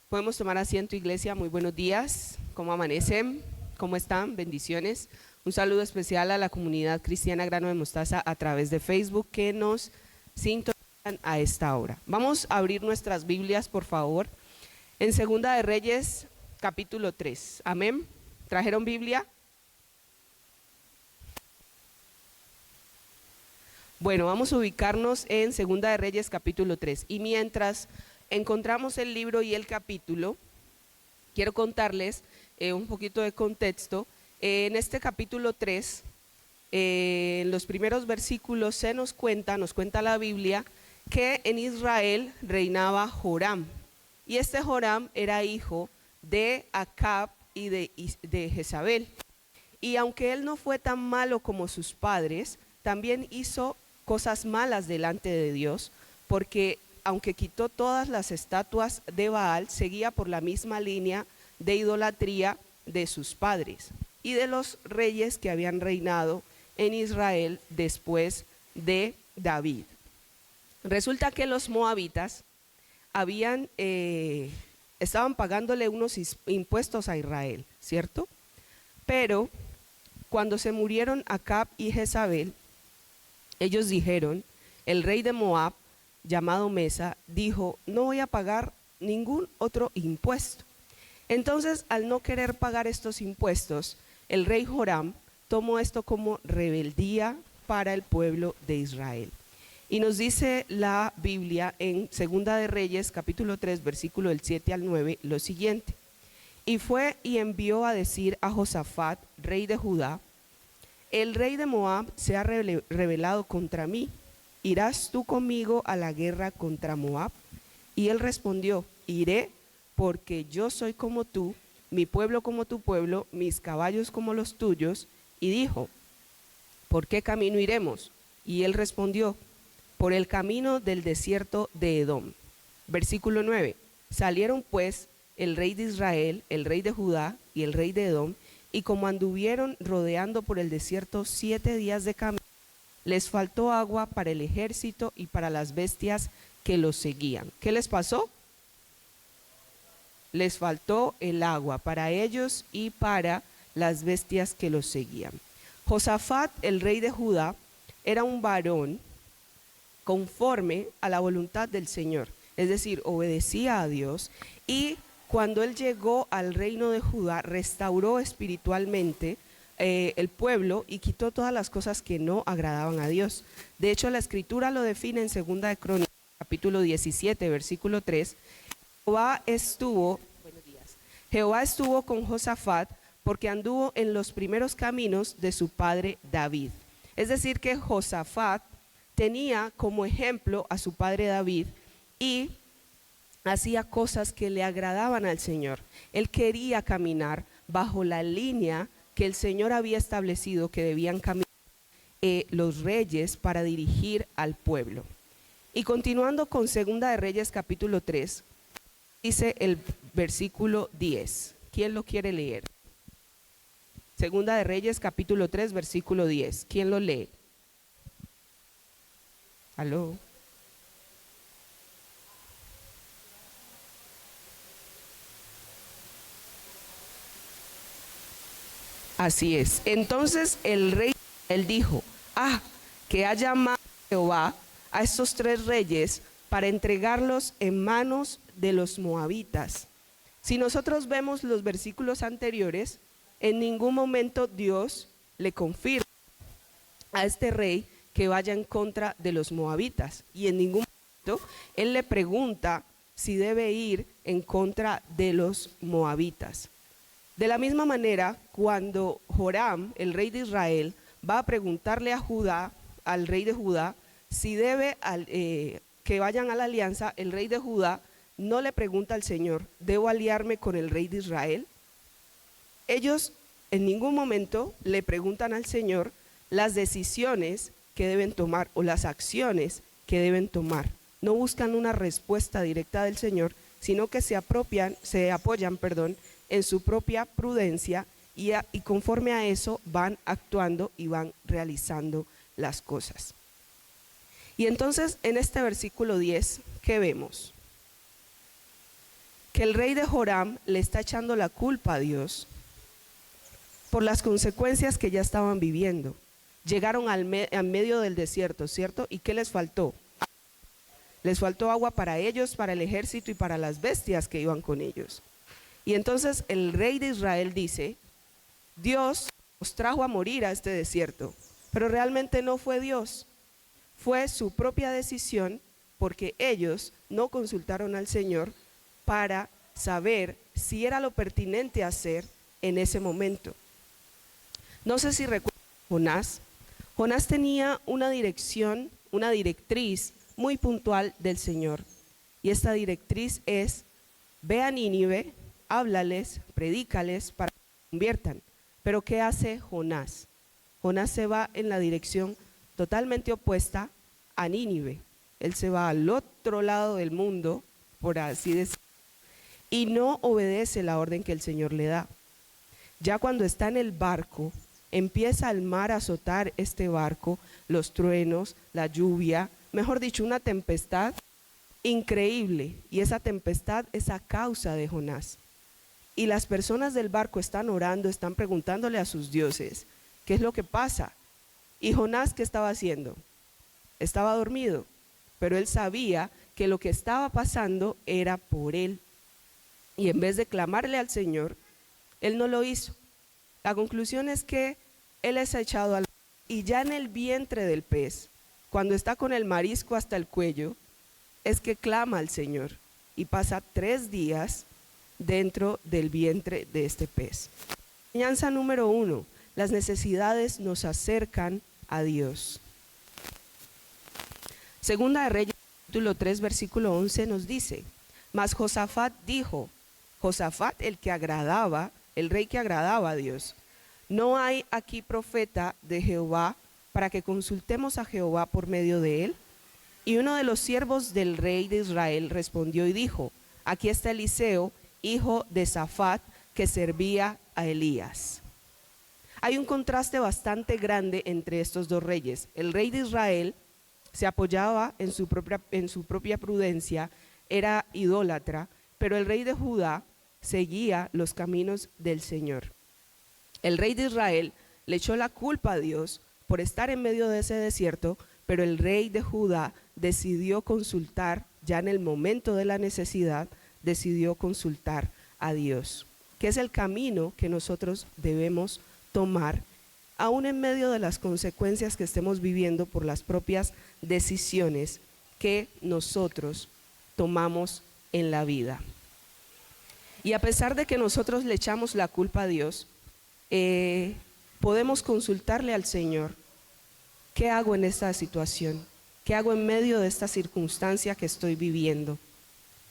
Podemos tomar asiento, iglesia. Muy buenos días. ¿Cómo amanecen? ¿Cómo están? Bendiciones. Un saludo especial a la comunidad cristiana Grano de Mostaza a través de Facebook que nos sintonizan a esta hora. Vamos a abrir nuestras Biblias, por favor, en Segunda de Reyes, capítulo 3. Amén. ¿Trajeron Biblia? Bueno, vamos a ubicarnos en Segunda de Reyes, capítulo 3. Y mientras encontramos el libro y el capítulo, quiero contarles un poquito de contexto. En este capítulo 3, en los primeros versículos nos cuenta la Biblia que en Israel reinaba Joram. Y este Joram era hijo de Acab y de Jezabel. Y aunque él no fue tan malo como sus padres, también hizo cosas malas delante de Dios, porque aunque quitó todas las estatuas de Baal, seguía por la misma línea de idolatría de sus padres y de los reyes que habían reinado en Israel después de David. Resulta que los moabitas estaban pagándole unos impuestos a Israel, ¿cierto? Pero cuando se murieron Acab y Jezabel, ellos dijeron, el rey de Moab, llamado Mesa, dijo, no voy a pagar ningún otro impuesto. Entonces, al no querer pagar estos impuestos, el rey Joram tomó esto como rebeldía para el pueblo de Israel. Y nos dice la Biblia en Segunda de Reyes, capítulo 3, versículo del 7 al 9, lo siguiente. Y fue y envió a decir a Josafat, rey de Judá, el rey de Moab se ha rebelado contra mí. ¿Irás tú conmigo a la guerra contra Moab? Y él respondió, iré, porque yo soy como tú, mi pueblo como tu pueblo, mis caballos como los tuyos. Y dijo, ¿por qué camino iremos? Y él respondió, por el camino del desierto de Edom. Versículo 9, salieron pues el rey de Israel, el rey de Judá y el rey de Edom, y como anduvieron rodeando por el desierto 7 días de camino, les faltó agua para el ejército y para las bestias que los seguían. ¿Qué les pasó? Les faltó el agua para ellos y para las bestias que los seguían. Josafat, el rey de Judá, era un varón conforme a la voluntad del Señor, es decir, obedecía a Dios, y cuando él llegó al reino de Judá, restauró espiritualmente el pueblo y quitó todas las cosas que no agradaban a Dios. De hecho, la escritura lo define en Segunda de Crónicas, capítulo 17, versículo 3. Jehová estuvo con Josafat porque anduvo en los primeros caminos de su padre David. Es decir, que Josafat tenía como ejemplo a su padre David y hacía cosas que le agradaban al Señor. Él quería caminar bajo la línea que el Señor había establecido que debían caminar los reyes para dirigir al pueblo. Y continuando con Segunda de Reyes capítulo 3, dice el versículo 10. ¿Quién lo quiere leer? Segunda de Reyes capítulo 3, versículo 10. ¿Quién lo lee? ¿Aló? Así es. Entonces el rey, él dijo, que ha llamado Jehová a estos 3 reyes para entregarlos en manos de los moabitas. Si nosotros vemos los versículos anteriores, en ningún momento Dios le confirma a este rey que vaya en contra de los moabitas. Y en ningún momento él le pregunta si debe ir en contra de los moabitas. De la misma manera, cuando Joram, el rey de Israel, va a preguntarle a Judá, al rey de Judá, si debe que vayan a la alianza, el rey de Judá no le pregunta al Señor, ¿debo aliarme con el rey de Israel? Ellos en ningún momento le preguntan al Señor las decisiones que deben tomar o las acciones que deben tomar. No buscan una respuesta directa del Señor, sino que se apoyan, en su propia prudencia y conforme a eso van actuando y van realizando las cosas. Y entonces en este versículo 10, ¿qué vemos? que el rey de Joram le está echando la culpa a Dios por las consecuencias que ya estaban viviendo. Llegaron al medio del desierto, ¿cierto? ¿Y qué les faltó? Les faltó agua para ellos, para el ejército y para las bestias que iban con ellos. Y entonces el rey de Israel dice, Dios os trajo a morir a este desierto, pero realmente no fue Dios, fue su propia decisión, porque ellos no consultaron al Señor para saber si era lo pertinente hacer en ese momento. No sé si recuerdan a Jonás. Jonás tenía una dirección, una directriz muy puntual del Señor. Y esta directriz es, ve a Nínive, háblales, predícales para que se conviertan. Pero ¿qué hace Jonás? Jonás se va en la dirección totalmente opuesta a Nínive. Él se va al otro lado del mundo, por así decirlo, y no obedece la orden que el Señor le da. Ya cuando está en el barco, empieza el mar a azotar este barco, los truenos, la lluvia, mejor dicho, una tempestad increíble. Y esa tempestad es a causa de Jonás. Y las personas del barco están orando, están preguntándole a sus dioses, ¿qué es lo que pasa? Y Jonás, ¿qué estaba haciendo? Estaba dormido, pero él sabía que lo que estaba pasando era por él. Y en vez de clamarle al Señor, él no lo hizo. La conclusión es que él es echado al mar, y ya en el vientre del pez, cuando está con el marisco hasta el cuello, es que clama al Señor y pasa 3 días dentro del vientre de este pez. Enseñanza número 1, las necesidades nos acercan a Dios. Segunda de Reyes, capítulo 3, versículo 11 nos dice, mas Josafat dijo, Josafat el rey que agradaba a Dios, ¿no hay aquí profeta de Jehová para que consultemos a Jehová por medio de él? Y uno de los siervos del rey de Israel respondió y dijo, aquí está Eliseo, hijo de Safat, que servía a Elías. Hay un contraste bastante grande entre estos dos reyes. El rey de Israel se apoyaba en su propia prudencia, era idólatra, pero el rey de Judá seguía los caminos del Señor. El rey de Israel le echó la culpa a Dios por estar en medio de ese desierto, pero el rey de Judá decidió consultar, ya en el momento de la necesidad, decidió consultar a Dios, que es el camino que nosotros debemos tomar, aún en medio de las consecuencias que estemos viviendo por las propias decisiones que nosotros tomamos en la vida. Y a pesar de que nosotros le echamos la culpa a Dios, podemos consultarle al Señor, ¿qué hago en esta situación? ¿Qué hago en medio de esta circunstancia que estoy viviendo?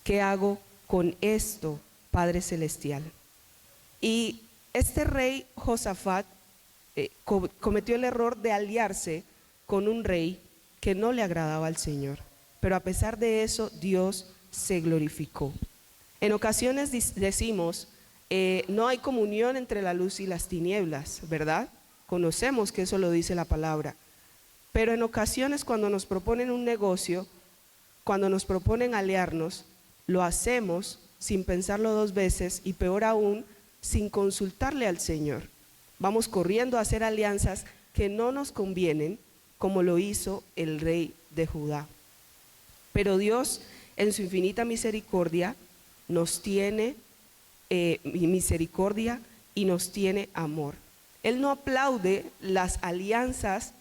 ¿Qué hago con esto, Padre Celestial? Y este rey Josafat cometió el error de aliarse con un rey que no le agradaba al Señor, pero a pesar de eso Dios se glorificó. En ocasiones decimos, no hay comunión entre la luz y las tinieblas, ¿verdad? Conocemos que eso lo dice la palabra, pero en ocasiones cuando nos proponen un negocio, cuando nos proponen aliarnos, lo hacemos sin pensarlo 2 veces y peor aún, sin consultarle al Señor. Vamos corriendo a hacer alianzas que no nos convienen, como lo hizo el rey de Judá. Pero Dios, en su infinita misericordia, nos tiene misericordia y nos tiene amor. Él no aplaude las alianzas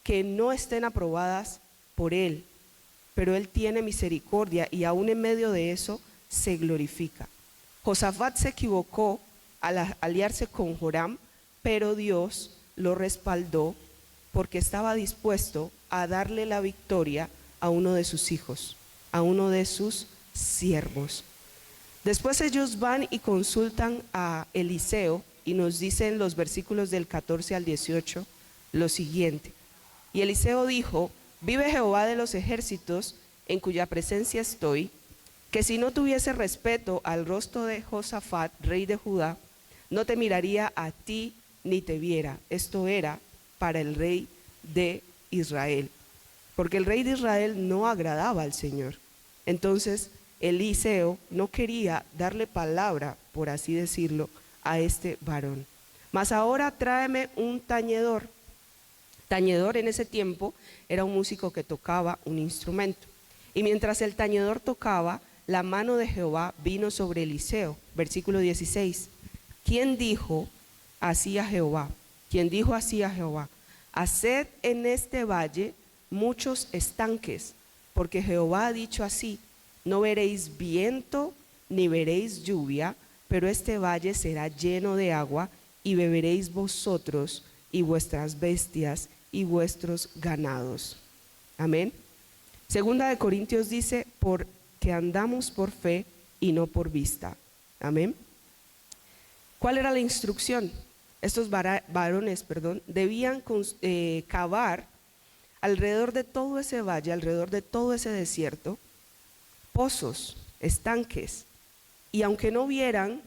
que no estén aprobadas por Él, pero Él tiene misericordia y aún en medio de eso se glorifica. Josafat se equivocó al aliarse con Joram, pero Dios lo respaldó porque estaba dispuesto a darle la victoria a uno de sus hijos, a uno de sus siervos. Después ellos van y consultan a Eliseo y nos dicen los versículos del 14 al 18 lo siguiente. Y Eliseo dijo, vive Jehová de los ejércitos, en cuya presencia estoy, que si no tuviese respeto al rostro de Josafat, rey de Judá, no te miraría a ti ni te viera. Esto era para el rey de Israel, porque el rey de Israel no agradaba al Señor. Entonces Eliseo no quería darle palabra, por así decirlo, a este varón. Mas ahora tráeme un tañedor. Tañedor en ese tiempo era un músico que tocaba un instrumento. Y mientras el tañedor tocaba, la mano de Jehová vino sobre Eliseo. Versículo 16. ¿Quién dijo así a Jehová? ¿Quién dijo así a Jehová? Haced en este valle muchos estanques, porque Jehová ha dicho así: no veréis viento ni veréis lluvia, pero este valle será lleno de agua, y beberéis vosotros y vuestras bestias y vuestros ganados. Amén. Segunda de Corintios dice: porque andamos por fe y no por vista. Amén. ¿Cuál era la instrucción? Estos varones, debían cavar alrededor de todo ese valle, alrededor de todo ese desierto, pozos, estanques, y aunque no vieran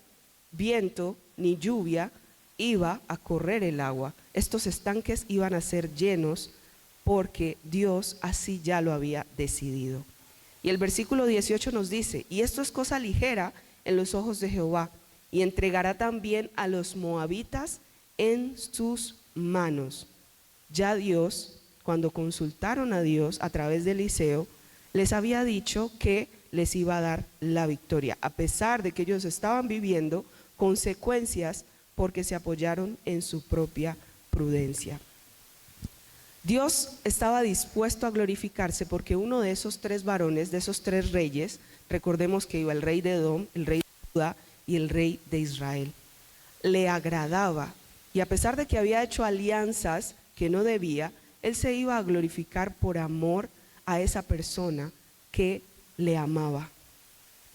viento ni lluvia, iba a correr el agua. Estos estanques iban a ser llenos porque Dios así ya lo había decidido. Y el versículo 18 nos dice: y esto es cosa ligera en los ojos de Jehová, y entregará también a los moabitas en sus manos. Ya Dios, cuando consultaron a Dios a través de Eliseo, les había dicho que les iba a dar la victoria, a pesar de que ellos estaban viviendo consecuencias porque se apoyaron en su propia prudencia. Dios estaba dispuesto a glorificarse porque uno de esos tres varones, de esos tres reyes, recordemos que iba el rey de Edom, el rey de Judá y el rey de Israel, le agradaba, y a pesar de que había hecho alianzas que no debía, él se iba a glorificar por amor a esa persona que le amaba.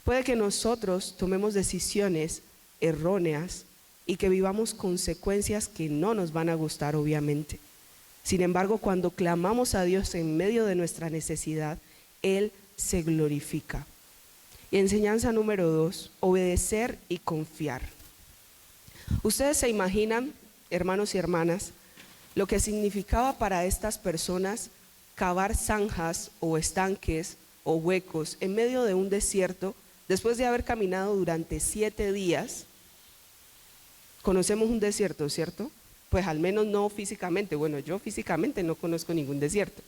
Puede que nosotros tomemos decisiones erróneas y que vivamos consecuencias que no nos van a gustar, obviamente. Sin embargo, cuando clamamos a Dios en medio de nuestra necesidad, Él se glorifica. Y enseñanza número 2, obedecer y confiar. Ustedes se imaginan, hermanos y hermanas, lo que significaba para estas personas cavar zanjas o estanques o huecos en medio de un desierto después de haber caminado durante 7 días. Conocemos un desierto, ¿cierto? Pues al menos no físicamente. Bueno, yo físicamente no conozco ningún desierto,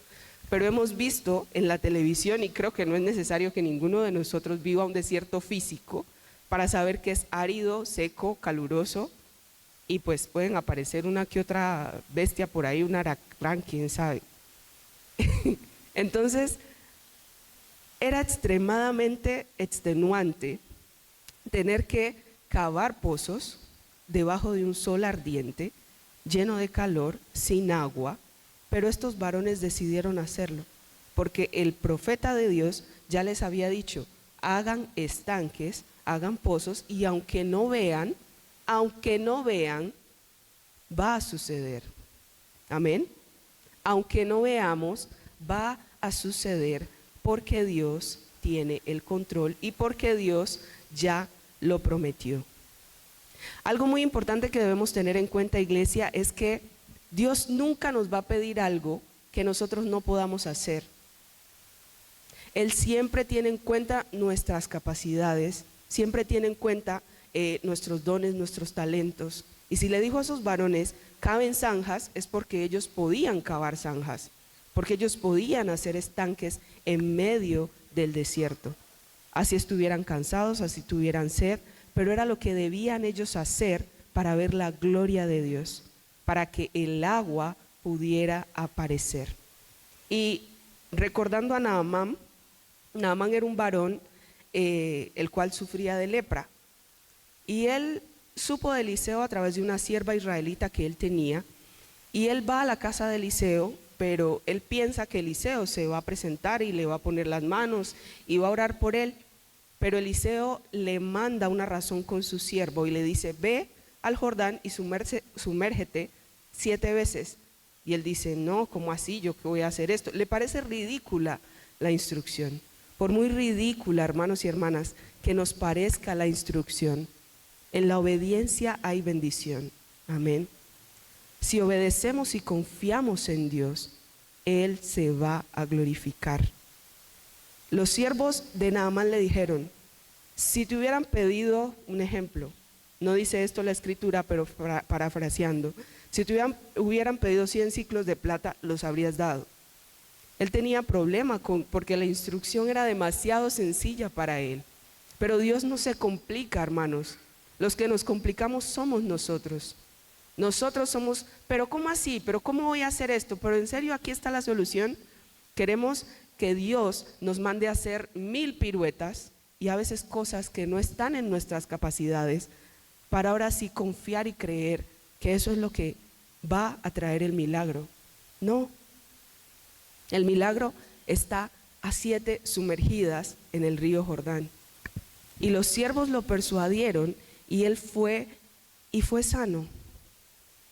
pero hemos visto en la televisión, y creo que no es necesario que ninguno de nosotros viva un desierto físico para saber que es árido, seco, caluroso, y pues pueden aparecer una que otra bestia por ahí, un aracrán, quién sabe. Entonces, era extremadamente extenuante tener que cavar pozos debajo de un sol ardiente, lleno de calor, sin agua, pero estos varones decidieron hacerlo, porque el profeta de Dios ya les había dicho: hagan estanques, hagan pozos, y aunque no vean, va a suceder. Amén. Aunque no veamos, va a suceder, porque Dios tiene el control y porque Dios ya lo prometió. Algo muy importante que debemos tener en cuenta, iglesia, es que Dios nunca nos va a pedir algo que nosotros no podamos hacer. Él siempre tiene en cuenta nuestras capacidades, siempre tiene en cuenta nuestros dones, nuestros talentos. Y si le dijo a esos varones: caven zanjas, es porque ellos podían cavar zanjas, porque ellos podían hacer estanques en medio del desierto. Así estuvieran cansados, así tuvieran sed, pero era lo que debían ellos hacer para ver la gloria de Dios, para que el agua pudiera aparecer. Y recordando a Naamán, Naamán era un varón el cual sufría de lepra, y él supo de Eliseo a través de una sierva israelita que él tenía, y él va a la casa de Eliseo, pero él piensa que Eliseo se va a presentar y le va a poner las manos y va a orar por él. Pero Eliseo le manda una razón con su siervo y le dice: ve al Jordán y sumérgete 7 veces. Y él dice: no, ¿cómo así? ¿Yo qué voy a hacer esto? Le parece ridícula la instrucción. Por muy ridícula, hermanos y hermanas, que nos parezca la instrucción, en la obediencia hay bendición. Amén. Si obedecemos y confiamos en Dios, Él se va a glorificar. Los siervos de Naamán le dijeron: si te hubieran pedido un ejemplo, no dice esto la escritura, pero parafraseando, si te hubieran pedido 100 ciclos de plata, los habrías dado. Él tenía problema porque la instrucción era demasiado sencilla para él. Pero Dios no se complica, hermanos. Los que nos complicamos somos nosotros. Nosotros somos, pero ¿cómo así? ¿Pero cómo voy a hacer esto? Pero en serio, aquí está la solución. Queremos que Dios nos mande a hacer 1000 piruetas y a veces cosas que no están en nuestras capacidades, para ahora sí confiar y creer que eso es lo que va a traer el milagro. No, el milagro está a 7 sumergidas en el río Jordán. Y los siervos lo persuadieron y él fue y fue sano.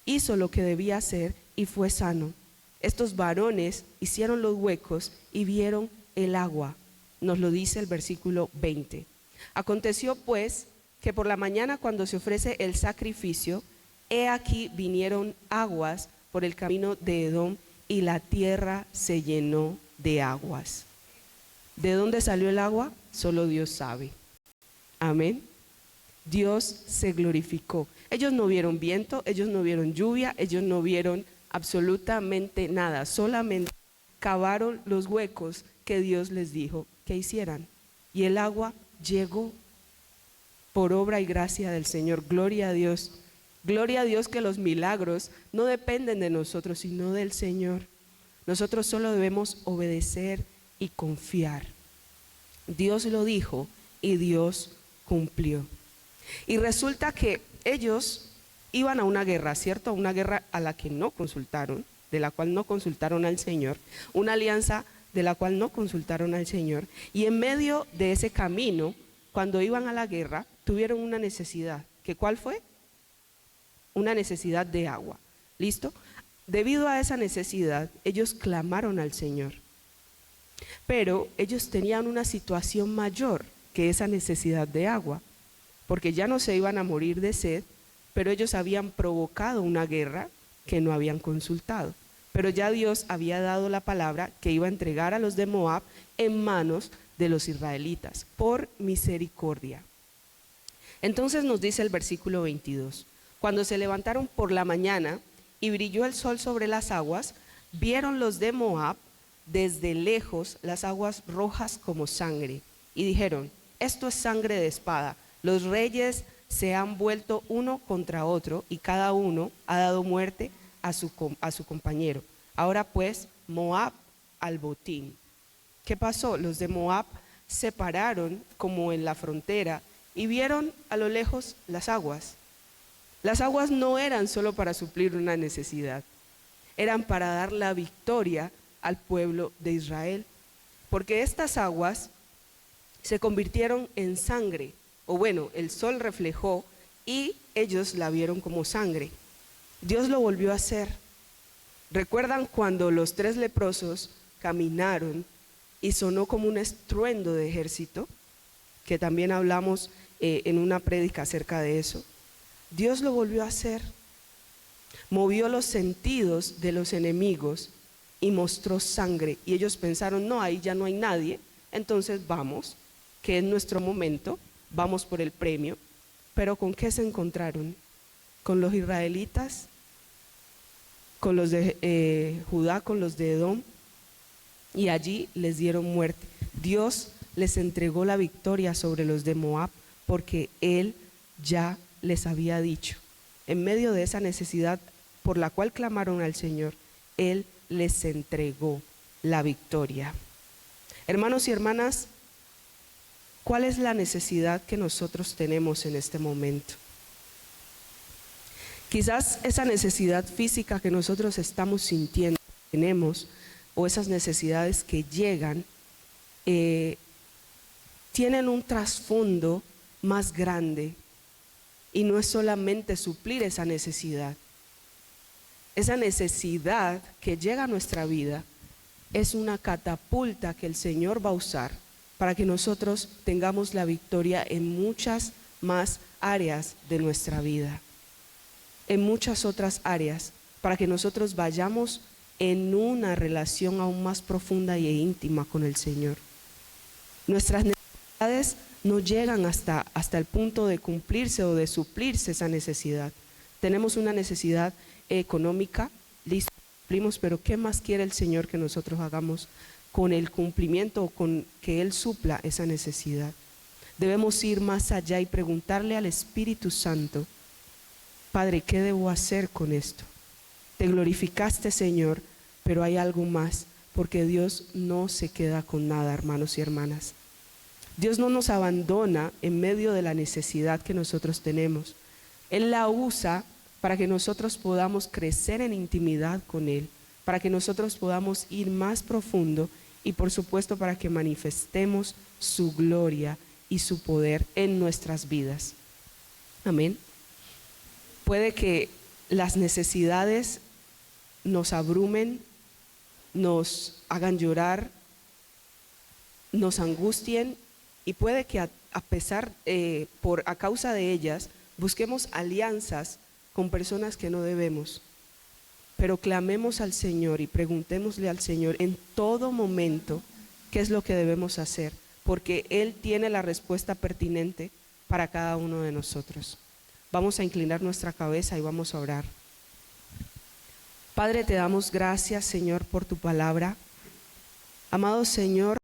Hizo lo que debía hacer y fue sano. Estos varones hicieron los huecos y vieron el agua. Nos lo dice el versículo 20. Aconteció pues que por la mañana, cuando se ofrece el sacrificio, he aquí vinieron aguas por el camino de Edom y la tierra se llenó de aguas. ¿De dónde salió el agua? Solo Dios sabe. Amén. Dios se glorificó. Ellos no vieron viento, ellos no vieron lluvia, ellos no vieron absolutamente nada, solamente cavaron los huecos que Dios les dijo que hicieran. Y el agua llegó por obra y gracia del Señor. Gloria a Dios. Gloria a Dios que los milagros no dependen de nosotros, sino del Señor. Nosotros solo debemos obedecer y confiar. Dios lo dijo y Dios cumplió. Y resulta que ellos iban a una guerra, ¿cierto? Una guerra a la que no consultaron, de la cual no consultaron al Señor, una alianza de la cual no consultaron al Señor. Y en medio de ese camino, cuando iban a la guerra, tuvieron una necesidad. ¿Que cuál fue? Una necesidad de agua. ¿Listo? Debido a esa necesidad, ellos clamaron al Señor. Pero ellos tenían una situación mayor que esa necesidad de agua, porque ya no se iban a morir de sed, pero ellos habían provocado una guerra que no habían consultado. Pero ya Dios había dado la palabra que iba a entregar a los de Moab en manos de los israelitas, por misericordia. Entonces nos dice el versículo 22, cuando se levantaron por la mañana y brilló el sol sobre las aguas, vieron los de Moab desde lejos las aguas rojas como sangre, y dijeron: esto es sangre de espada. Los reyes se han vuelto uno contra otro y cada uno ha dado muerte a su compañero. Ahora pues, Moab al botín. ¿Qué pasó? Los de Moab se pararon como en la frontera y vieron a lo lejos las aguas. Las aguas no eran solo para suplir una necesidad, eran para dar la victoria al pueblo de Israel, porque estas aguas se convirtieron en sangre, o bueno, el sol reflejó y ellos la vieron como sangre. Dios lo volvió a hacer. ¿Recuerdan cuando los 3 leprosos caminaron y sonó como un estruendo de ejército? Que también hablamos en una prédica acerca de eso. Dios lo volvió a hacer. Movió los sentidos de los enemigos y mostró sangre. Y ellos pensaron: no, ahí ya no hay nadie, entonces vamos, que es nuestro momento, vamos por el premio. Pero ¿con qué se encontraron? Con los israelitas, con los de Judá, con los de Edom, y allí les dieron muerte. Dios les entregó la victoria sobre los de Moab, porque Él ya les había dicho. En medio de esa necesidad por la cual clamaron al Señor, Él les entregó la victoria. Hermanos y hermanas, ¿cuál es la necesidad que nosotros tenemos en este momento? Quizás esa necesidad física que nosotros estamos sintiendo, tenemos, o esas necesidades que llegan, tienen un trasfondo más grande, y no es solamente suplir esa necesidad. Esa necesidad que llega a nuestra vida es una catapulta que el Señor va a usar para que nosotros tengamos la victoria en muchas más áreas de nuestra vida, en muchas otras áreas, para que nosotros vayamos en una relación aún más profunda e íntima con el Señor. Nuestras necesidades no llegan hasta el punto de cumplirse o de suplirse esa necesidad. Tenemos una necesidad económica, listo, cumplimos, pero ¿qué más quiere el Señor que nosotros hagamos con el cumplimiento o con que Él supla esa necesidad? Debemos ir más allá y preguntarle al Espíritu Santo: Padre, ¿qué debo hacer con esto? Te glorificaste, Señor, pero hay algo más, porque Dios no se queda con nada, hermanos y hermanas. Dios no nos abandona en medio de la necesidad que nosotros tenemos. Él la usa para que nosotros podamos crecer en intimidad con Él, para que nosotros podamos ir más profundo y por supuesto para que manifestemos su gloria y su poder en nuestras vidas. Amén. Puede que las necesidades nos abrumen, nos hagan llorar, nos angustien, y puede que a causa de ellas busquemos alianzas con personas que no debemos. Pero clamemos al Señor y preguntémosle al Señor en todo momento qué es lo que debemos hacer, porque Él tiene la respuesta pertinente para cada uno de nosotros. Vamos a inclinar nuestra cabeza y vamos a orar. Padre, te damos gracias, Señor, por tu palabra. Amado Señor,